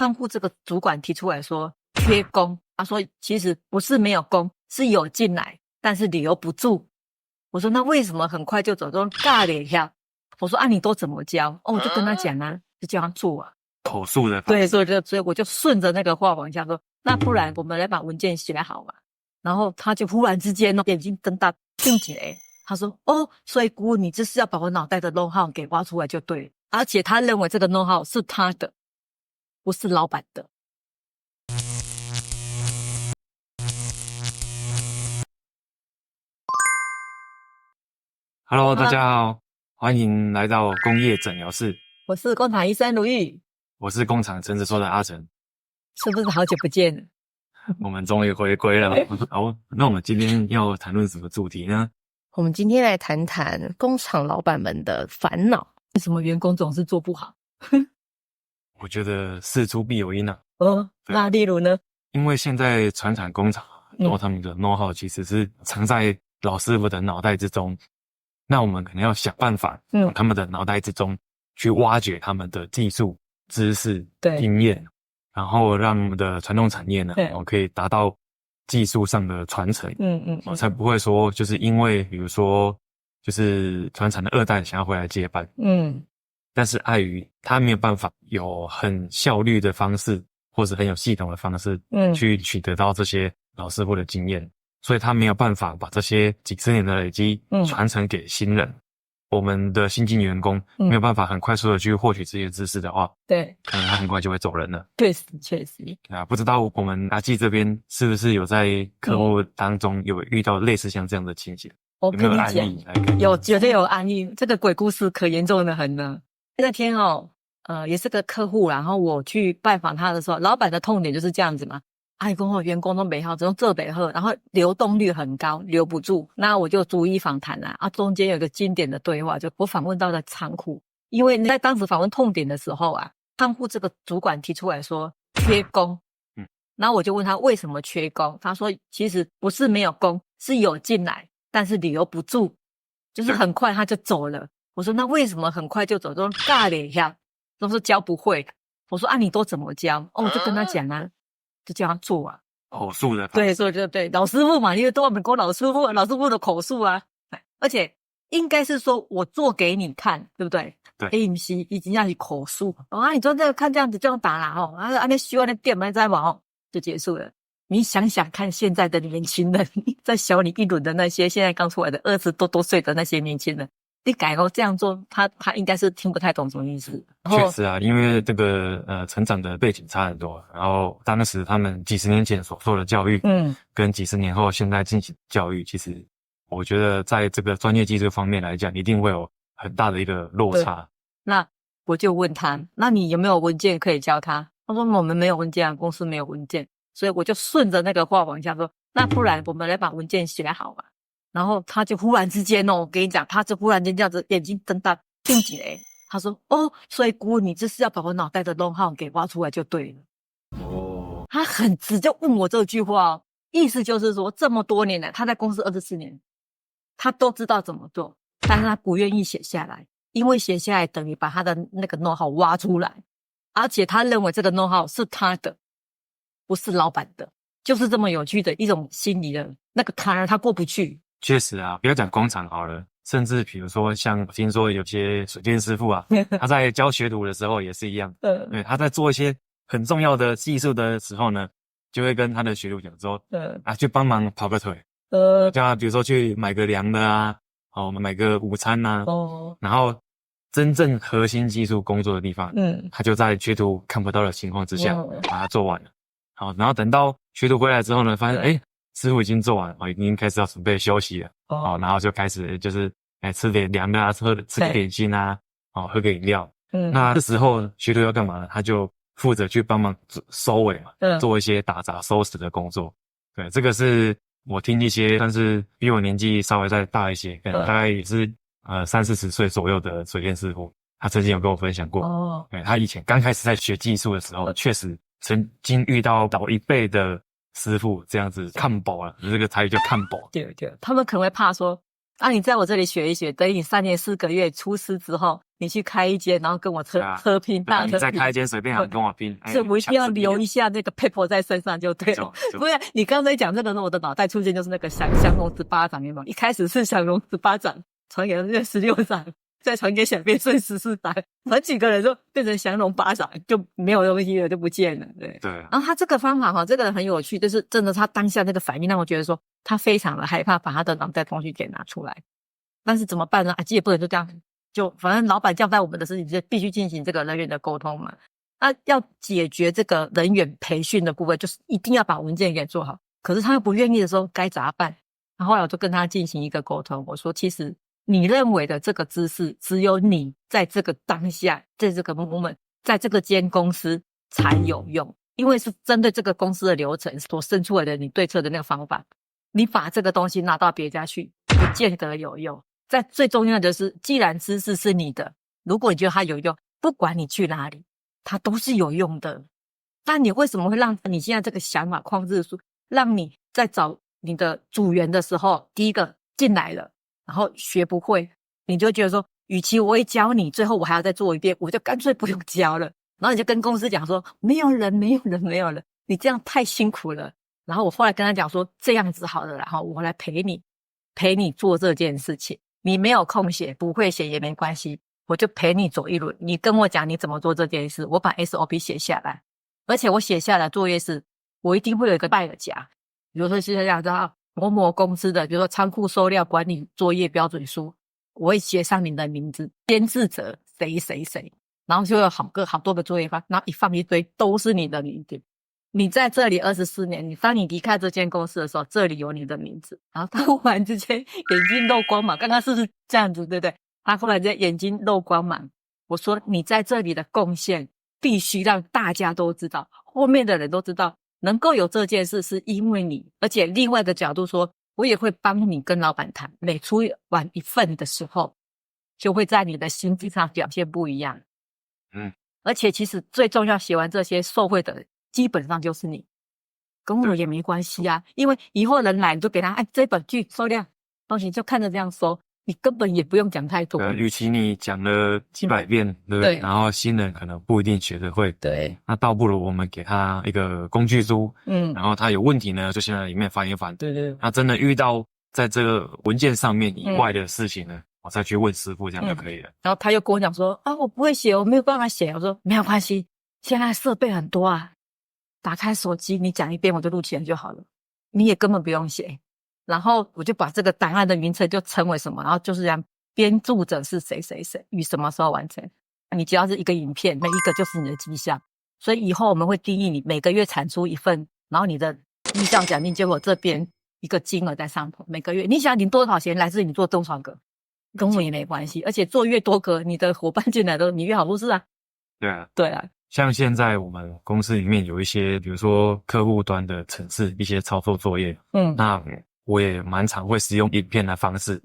仓库这个主管提出来说缺工，他说其实不是没有工，是有进来，但是留不住。我说那为什么很快就走？说尬了一下。我说啊，你都怎么教？哦，我就跟他讲啊，就叫他做啊。口述的对，所以我就顺着那个话往下说，那不然我们来把文件写好嘛。然后他就忽然之间眼睛瞪大，并且他说哦，所以顾问你就是要把我脑袋的 know-how 给挖出来就对了，而且他认为这个 know-how 是他的，不是老板的。Hello， 大家好，欢迎来到工业诊疗室。我是工厂医生如玉，我是工厂陈子说的阿成，是不是好久不见了？我们终于回归了。好，那我们今天要谈论什么主题呢？我们今天来谈谈工厂老板们的烦恼。为什么员工总是做不好？我觉得事出必有因啊。那例如呢？因为现在传产工厂很多他们的 know-how 其实是藏在老师傅的脑袋之中，那我们可能要想办法从他们的脑袋之中去挖掘他们的技术、知识、经验，然后让我们的传统产业呢，可以达到技术上的传承，才不会说就是因为比如说就是传产的二代想要回来接班，但是碍于他没有办法有很效率的方式或者很有系统的方式去取得到这些老师傅的经验，所以他没有办法把这些几十年的累积传承给新人。我们的新进员工没有办法很快速的去获取这些知识的话，对，可能他很快就会走人了。确实。不知道我们阿纪这边是不是有在客户当中有遇到类似像这样的情形？我跟你讲，有没有案例来看？有，绝对有案例。这个鬼故事可严重的很呢。那天也是个客户，然后我去拜访他的时候，老板的痛点就是这样子嘛。员工都没好，只用这北好，然后流动率很高，留不住。那我就逐一访谈啦。中间有一个经典的对话，就我访问到了仓库，因为在当时访问痛点的时候啊，仓库这个主管提出来说缺工，然后我就问他为什么缺工，他说其实不是没有工，是有进来，但是留不住，就是很快他就走了。我说那为什么很快就走？都尬了一下，都是教不会。我说啊，你都怎么教？我就跟他讲啊。就叫他做啊，口述的，对，所以就对老师傅嘛，因为都我们讲老师傅的口述啊，而且应该是说我做给你看，对不对？对，不是，已经要是口述你昨天看这样子这样打啦那需要那店门在嘛就结束了。你想想看，现在的年轻人，在小你一轮的那些现在刚出来的20多岁的那些年轻人。你改后这样做，他应该是听不太懂什么意思。确实啊，因为这个成长的背景差很多，然后当时他们几十年前所受的教育，跟几十年后现在进行教育，其实我觉得在这个专业技术方面来讲，一定会有很大的一个落差。那我就问他，那你有没有文件可以教他？他说我们没有文件啊，公司没有文件，所以我就顺着那个话往下说，那不然我们来把文件写好嘛。然后他就忽然之间我跟你讲，他就忽然间这样子眼睛瞪大，并且他说哦，所以顾问你就是要把我脑袋的 know-how 给挖出来就对了。他很直就问我这句话意思就是说这么多年来他在公司24年，他都知道怎么做，但是他不愿意写下来，因为写下来等于把他的那个 know-how 挖出来，而且他认为这个 know-how 是他的，不是老板的，就是这么有趣的一种心理的那个坎儿他过不去。确实啊，不要讲工厂好了，甚至比如说像我听说有些水电师傅啊，他在教学徒的时候也是一样，对，他在做一些很重要的技术的时候呢，就会跟他的学徒讲说，去帮忙跑个腿，叫他比如说去买个粮的啊，我们买个午餐啊，然后真正核心技术工作的地方，他就在学徒看不到的情况之下把它做完了，好，然后等到学徒回来之后呢，发现师傅已经做完，已经开始要准备休息了，然后就开始就是吃点凉的啊，吃个点心啊，喝个饮料，那这时候学徒要干嘛呢？他就负责去帮忙收尾嘛，做一些打杂收拾的工作。对，这个是我听一些算是比我年纪稍微再大一些，可能大概也是30-40岁左右的水电师傅，他曾经有跟我分享过，对，他以前刚开始在学技术的时候，确实曾经遇到老一辈的师傅这样子看薄了，这个台语叫看薄。对，他们可能会怕说你在我这里学一学，等你3年4个月出师之后，你去开一间，然后跟我车拼，你再开一间随便行跟我拼，所以我一定要留一下那个 paper 在身上就对了。不然你刚才讲这个呢，我的脑袋出现就是那个降龙18掌，有没有？一开始是降龙18掌传给那16掌，再传给小编顺14掌，传几个人就变成降龙8掌，就没有东西了，就不见了。对。然后他这个方法这个人很有趣，就是真的他当下那个反应让我觉得说他非常的害怕把他的脑袋东西给拿出来，但是怎么办呢？也不能就这样，就反正老板交代我们的事情就必须进行这个人员的沟通嘛。那要解决这个人员培训的部分，就是一定要把文件给做好。可是他又不愿意的时候该咋办？然后后来我就跟他进行一个沟通，我说其实你认为的这个知识，只有你在这个当下，在这个 moment， 在这个间公司才有用，因为是针对这个公司的流程所生出来的你对策的那个方法。你把这个东西拿到别家去，不见得有用。在最重要的是，既然知识是你的，如果你觉得它有用，不管你去哪里，它都是有用的。但你为什么会让你现在这个想法框字数，让你在找你的组员的时候，第一个进来了，然后学不会，你就觉得说，与其我会教你，最后我还要再做一遍，我就干脆不用教了。然后你就跟公司讲说，没有人，你这样太辛苦了。然后我后来跟他讲说，这样子好了，然后我来陪你做这件事情。你没有空写，不会写也没关系，我就陪你走一轮。你跟我讲你怎么做这件事，我把 SOP 写下来，而且我写下来作业是，我一定会有一个拜耳夹，比如说是这样子某某公司的，比如说仓库收料管理作业标准书，我会写上你的名字，编制者谁谁谁，然后就有好多个作业方，然后一放一堆都是你的名字。你在这里24年，当你离开这间公司的时候，这里有你的名字。然后他忽然之间眼睛漏光芒，刚刚是不是这样子，对不对？他忽然之间眼睛漏光芒。我说你在这里的贡献必须让大家都知道，后面的人都知道，能够有这件事是因为你。而且另外一个角度说，我也会帮你跟老板谈，每出完一份的时候，就会在你的薪资上表现不一样。而且其实最重要，写完这些受惠的人基本上就是你，跟我也没关系啊，因为以后人来你就给他这本去收量，东西就看着这样收，你根本也不用讲太多。与其你讲了几百遍，对不对？然后新人可能不一定学得会，对，那倒不如我们给他一个工具书，然后他有问题呢，就先在里面翻一翻，对，他真的遇到在这个文件上面以外的事情呢，我再去问师傅，这样就可以了。然后他又跟我讲说我不会写，我没有办法写。我说没有关系，现在设备很多啊，打开手机你讲一遍我就录起来就好了，你也根本不用写。然后我就把这个档案的名称就称为什么，然后就是这样，编著者是谁谁谁，于什么时候完成。你只要是一个影片，每一个就是你的绩效。所以以后我们会定义你每个月产出一份，然后你的绩效奖金结果这边一个金额在上头，每个月你想领多少钱来自你做多少个，跟我也没关系。而且做越多个，你的伙伴进来都你越好做事啊。对啊。像现在我们公司里面有一些，比如说客户端的程式一些操作作业，那我也蛮常会使用影片的方式，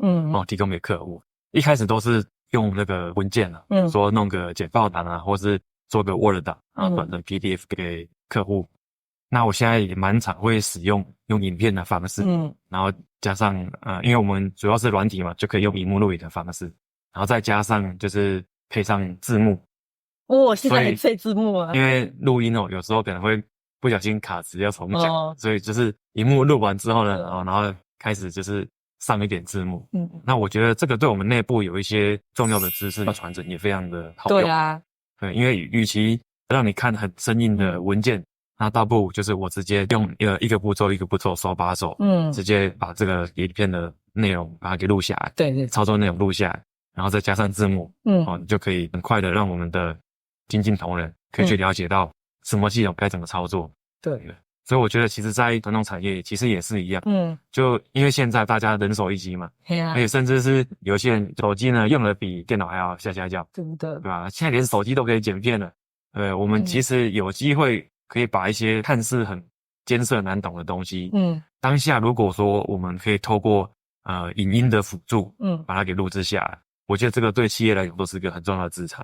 提供给客户。一开始都是用那个文件啊，说弄个简报档啊，或是做个 Word 档，然后转成 PDF 给客户。那我现在也蛮常会使用影片的方式，然后加上因为我们主要是软体嘛，就可以用萤幕录影的方式，然后再加上就是配上字幕。现在还配字幕啊？因为录音有时候可能会不小心卡词要重讲，所以就是萤幕录完之后呢，然后开始就是上一点字幕。那我觉得这个对我们内部有一些重要的知识的传承也非常的好用。对，因为与其让你看很生硬的文件，那倒不如就是我直接用一个步骤一个步骤手把手，直接把这个影片的内容把它给录下来，对，操作内容录下来，然后再加上字幕，你就可以很快的让我们的精进同仁可以去了解到什么系统该怎么操作。对，所以我觉得其实在传统产业其实也是一样，就因为现在大家人手一机嘛，而且甚至是有些人手机呢用的比电脑还要下叫，真的，对吧？现在连手机都可以剪片了。我们其实有机会可以把一些看似很艰涩难懂的东西，当下如果说我们可以透过影音的辅助，把它给录制下来，我觉得这个对企业来讲都是一个很重要的资产。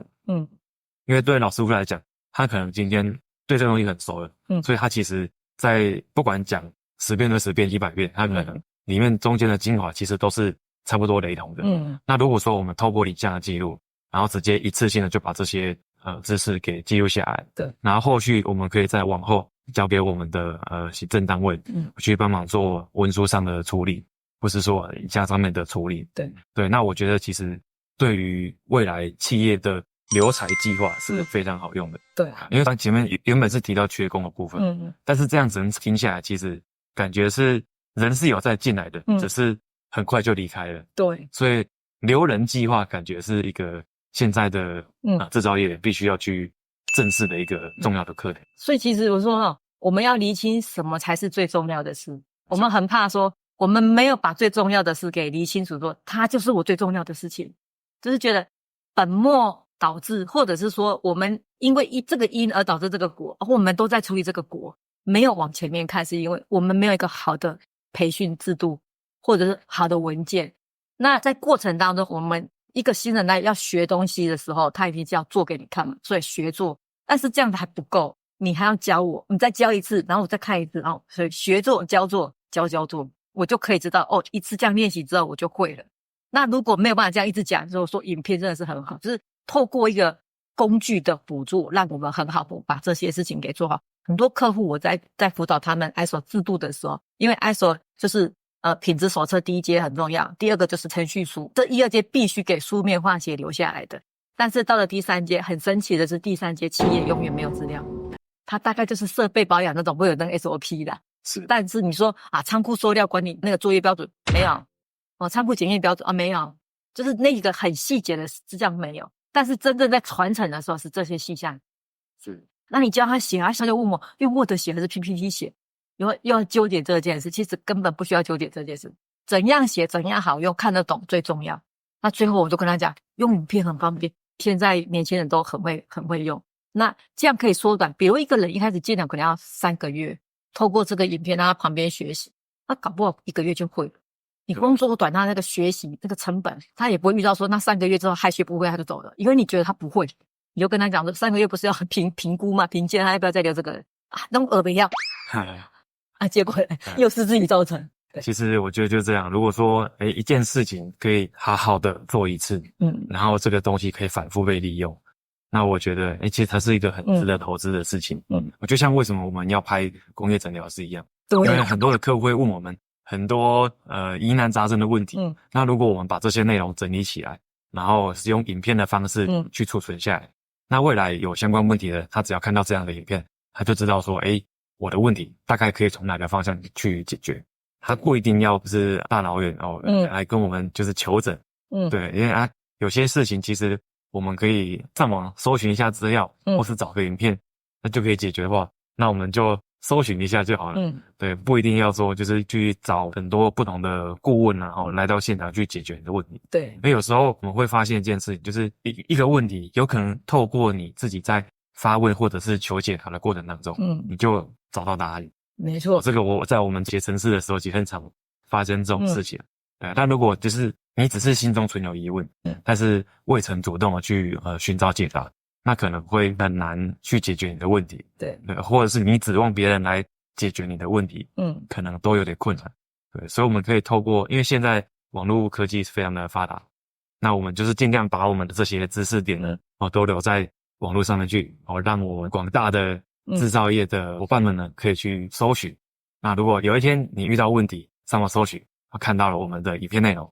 因为对老师傅来讲，他可能今天对这个东西很熟了，所以他其实在不管讲10遍、20遍、100遍，他可能里面中间的精华其实都是差不多雷同的。那如果说我们透过影像的记录，然后直接一次性的就把这些知识给记录下来，对，然后后续我们可以再往后交给我们的行政单位，去帮忙做文书上的处理，不是说影像上面的处理。对，那我觉得其实对于未来企业的留才计划是非常好用的。对啊，因为刚前面原本是提到缺工的部分，但是这样子听下来，其实感觉是人是有在进来的，只是很快就离开了。对，所以留人计划感觉是一个现在的制造业必须要去正视的一个重要的课题。所以其实我说我们要厘清什么才是最重要的事。我们很怕说我们没有把最重要的事给厘清楚，说它就是我最重要的事情，就是觉得本末倒置，或者是说我们因为这个因而导致这个果，我们都在处理这个果，没有往前面看，是因为我们没有一个好的培训制度或者是好的文件。那在过程当中，我们一个新人来要学东西的时候，他一定是要做给你看嘛，所以学做。但是这样子还不够，你还要教我，你再教一次，然后我再看一次，然后所以学做教做教做，我就可以知道一次这样练习之后我就会了。那如果没有办法这样一直讲，所以我说影片真的是很好，就是透过一个工具的辅助，让我们很好把这些事情给做好。很多客户我在辅导他们 ISO 制度的时候，因为 ISO 就是品质手册第一阶很重要，第二个就是程序书，这一二阶必须给书面化写留下来的。但是到了第三阶，很神奇的是第三阶企业永远没有资料，它大概就是设备保养那种会有那个 SOP 的。是，但是你说仓库收料管理那个作业标准没有，仓库检验标准没有，就是那个很细节的是这样没有。但是真正在传承的时候是这些细项。是，那你教他写他就问我用 Word 写还是 PPT 写，又要纠结这件事，其实根本不需要纠结这件事，怎样写怎样好用看得懂最重要。那最后我就跟他讲用影片很方便，现在年轻人都很会用，那这样可以缩短，比如一个人一开始进来可能要3个月，透过这个影片让他旁边学习，他搞不好1个月就会了。你工作短，他那个学习那个成本他也不会遇到说那3个月之后还学不会他就走了，因为你觉得他不会，你就跟他讲说3个月不是要评估吗，评鉴他要不要再留这个人弄不要结果又是自己造成。其实我觉得就这样，如果说一件事情可以好好的做一次，然后这个东西可以反复被利用，那我觉得其实它是一个很值得投资的事情。我就像为什么我们要拍工业诊疗师一样，因为很多的客户会问我们很多疑难杂症的问题，那如果我们把这些内容整理起来，然后使用影片的方式去储存下来，那未来有相关问题的他只要看到这样的影片，他就知道说我的问题大概可以从哪个方向去解决，他不一定要是大老远来跟我们就是求诊。对，因为有些事情其实我们可以上网搜寻一下资料，或是找个影片，那就可以解决的话，那我们就搜寻一下就好了。对，不一定要说就是去找很多不同的顾问来到现场去解决你的问题。对，因为有时候我们会发现一件事情，就是一个问题有可能透过你自己在发问或者是求解答的过程当中，你就找到答案。没错，这个我在我们写程式的时候其实很常发生这种事情。对，但如果就是你只是心中存有疑问，但是未曾主动的去寻找解答，那可能会很难去解决你的问题。对，或者是你指望别人来解决你的问题，可能都有点困难。对，所以我们可以透过，因为现在网络科技是非常的发达，那我们就是尽量把我们的这些知识点呢，都留在网络上面去，让我们广大的制造业的伙伴们呢可以去搜寻。那如果有一天你遇到问题，上网搜寻，看到了我们的影片内容，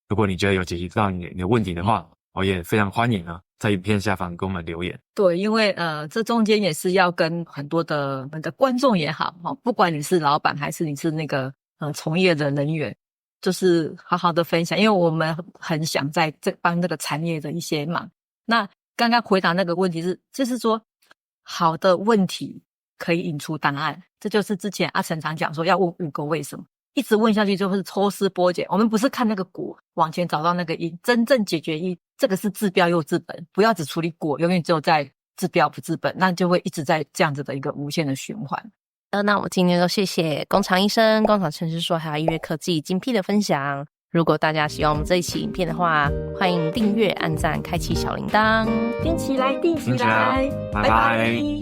如果你觉得有解决到你的问题的话，我也非常欢迎在影片下方给我们留言。对，因为这中间也是要跟很多的观众也好，不管你是老板还是你是那个从业的人员，就是好好的分享，因为我们很想在帮这个产业的一些忙。那刚刚回答那个问题就是说好的问题可以引出答案，这就是之前阿成常讲说要问5个为什么，一直问下去就是抽丝剥茧。我们不是看那个果往前找到那个因，真正解决因，这个是治标又治本，不要只处理果，永远只有在治标不治本，那就会一直在这样子的一个无限的循环。那我们今天就谢谢工厂医生、工厂程式说还有音乐科技精辟的分享。如果大家喜欢我们这一期影片的话，欢迎订阅、按赞、开启小铃铛，订起来，拜拜。